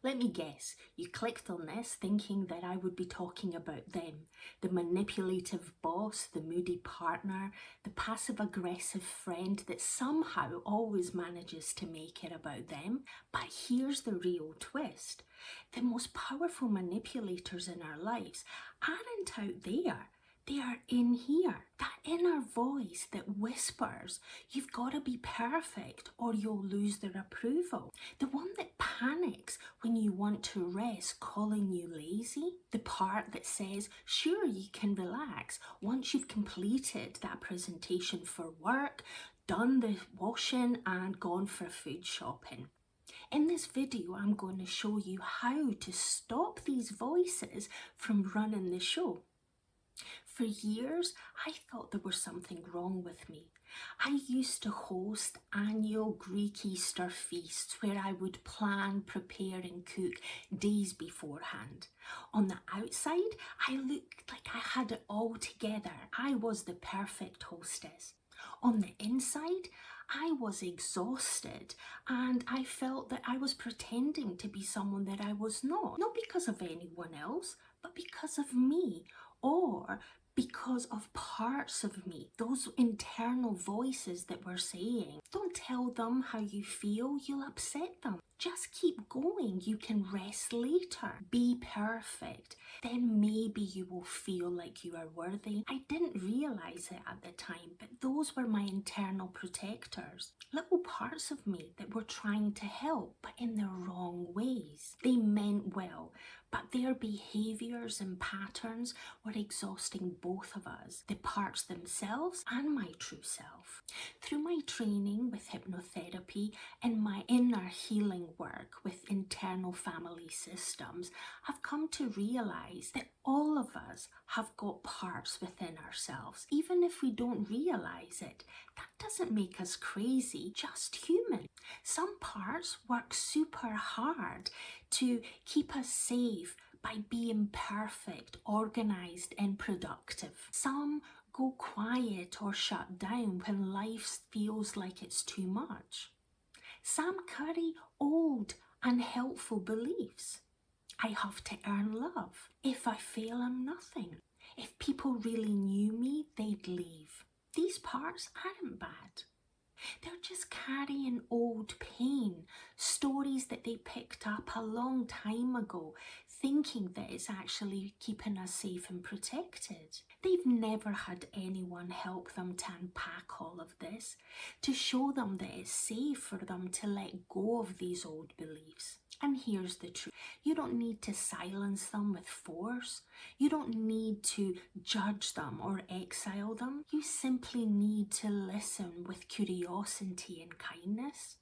Let me guess, you clicked on this thinking that I would be talking about them, the manipulative boss, the moody partner, the passive-aggressive friend that somehow always manages to make it about them. But here's the real twist. The most powerful manipulators in our lives aren't out there. They are in here. That inner voice that whispers, you've got to be perfect or you'll lose their approval. The one that panics when you want to rest, calling you lazy. The part that says, sure, you can relax once you've completed that presentation for work, done the washing and gone for food shopping. In this video, I'm going to show you how to stop these voices from running the show. For years, I thought there was something wrong with me. I used to host annual Greek Easter feasts where I would plan, prepare and cook days beforehand. On the outside, I looked like I had it all together. I was the perfect hostess. On the inside, I was exhausted and I felt that I was pretending to be someone that I was not. Not because of anyone else, but because of me, or because of parts of me, those internal voices that were saying, don't tell them how you feel, you'll upset them. Just keep going, you can rest later. Be perfect, then maybe you will feel like you are worthy. I didn't realize it at the time, but those were my internal protectors. Little parts of me that were trying to help, but in the wrong ways. They meant well, but their behaviours and patterns were exhausting both of us, the parts themselves and my true self. Through my training with hypnotherapy and my inner healing work with internal family systems, I've come to realise that all of us have got parts within ourselves. Even if we don't realise it, that doesn't make us crazy, just human. Some parts work super hard to keep us safe by being perfect, organised and productive. Some go quiet or shut down when life feels like it's too much. Some carry old, unhelpful beliefs. I have to earn love. If I fail, I'm nothing. If people really knew me, they'd leave. These parts aren't bad. They're just carrying old pain, stories that they picked up a long time ago, thinking that it's actually keeping us safe and protected. They've never had anyone help them to unpack all of this, to show them that it's safe for them to let go of these old beliefs. And here's the truth. You don't need to silence them with force. You don't need to judge them or exile them. You simply need to listen with curiosity and kindness.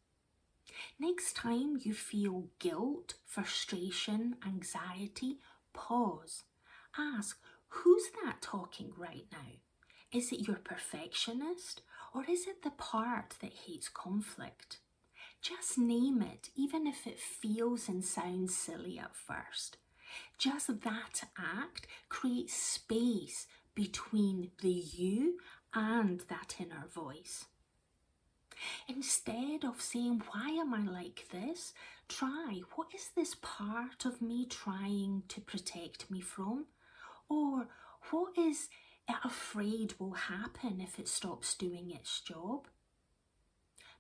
Next time you feel guilt, frustration, anxiety, pause. Ask, who's that talking right now? Is it your perfectionist or is it the part that hates conflict? Just name it, even if it feels and sounds silly at first. Just that act creates space between the you and that inner voice. Instead of saying, why am I like this? Try, what is this part of me trying to protect me from? Or what is it afraid will happen if it stops doing its job?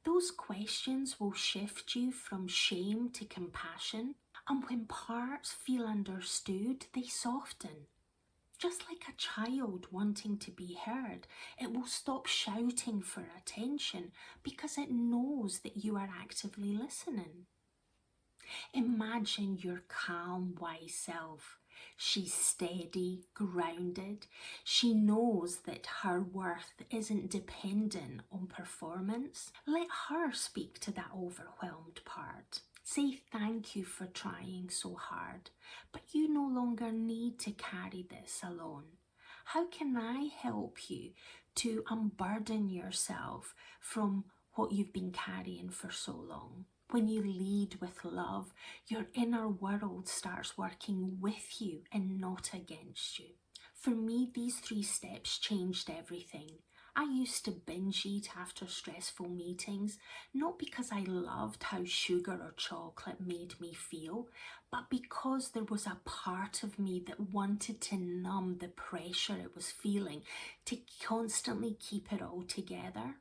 Those questions will shift you from shame to compassion, and when parts feel understood, they soften. Just like a child wanting to be heard, it will stop shouting for attention because it knows that you are actively listening. Imagine your calm, wise self. She's steady, grounded. She knows that her worth isn't dependent on performance. Let her speak to that overwhelmed part. Say thank you for trying so hard, but you no longer need to carry this alone. How can I help you to unburden yourself from what you've been carrying for so long? When you lead with love, your inner world starts working with you and not against you. For me, these 3 steps changed everything. I used to binge eat after stressful meetings, not because I loved how sugar or chocolate made me feel, but because there was a part of me that wanted to numb the pressure it was feeling to constantly keep it all together.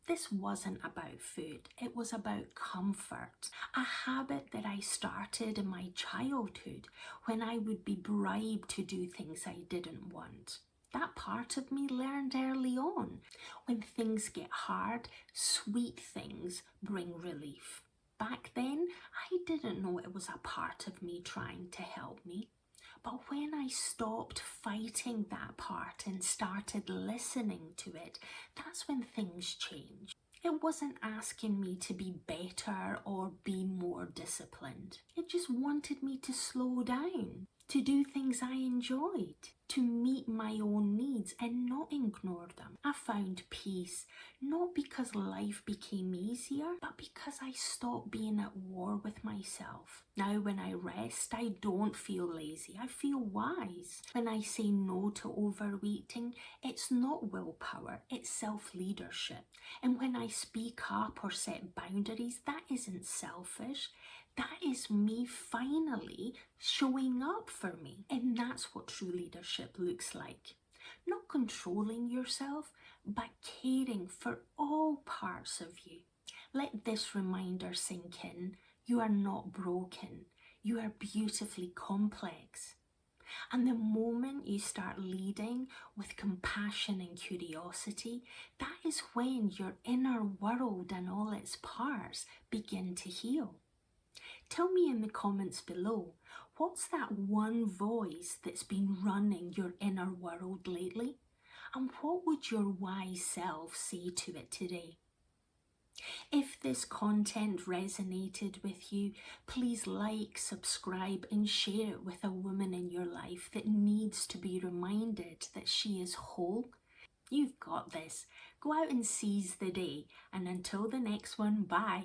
This wasn't about food, it was about comfort. A habit that I started in my childhood when I would be bribed to do things I didn't want. That part of me learned early on. When things get hard, sweet things bring relief. Back then, I didn't know it was a part of me trying to help me. But when I stopped fighting that part and started listening to it, that's when things changed. It wasn't asking me to be better or be more disciplined. It just wanted me to slow down, to do things I enjoyed, to meet my own needs and not ignore them. I found peace, not because life became easier, but because I stopped being at war with myself. Now when I rest, I don't feel lazy, I feel wise. When I say no to overeating, it's not willpower, it's self-leadership. And when I speak up or set boundaries, that isn't selfish. That is me finally showing up for me. And that's what true leadership looks like. Not controlling yourself, but caring for all parts of you. Let this reminder sink in. You are not broken. You are beautifully complex. And the moment you start leading with compassion and curiosity, that is when your inner world and all its parts begin to heal. Tell me in the comments below, what's that one voice that's been running your inner world lately? And what would your wise self say to it today? If this content resonated with you, please like, subscribe and share it with a woman in your life that needs to be reminded that she is whole. You've got this. Go out and seize the day. And until the next one, bye.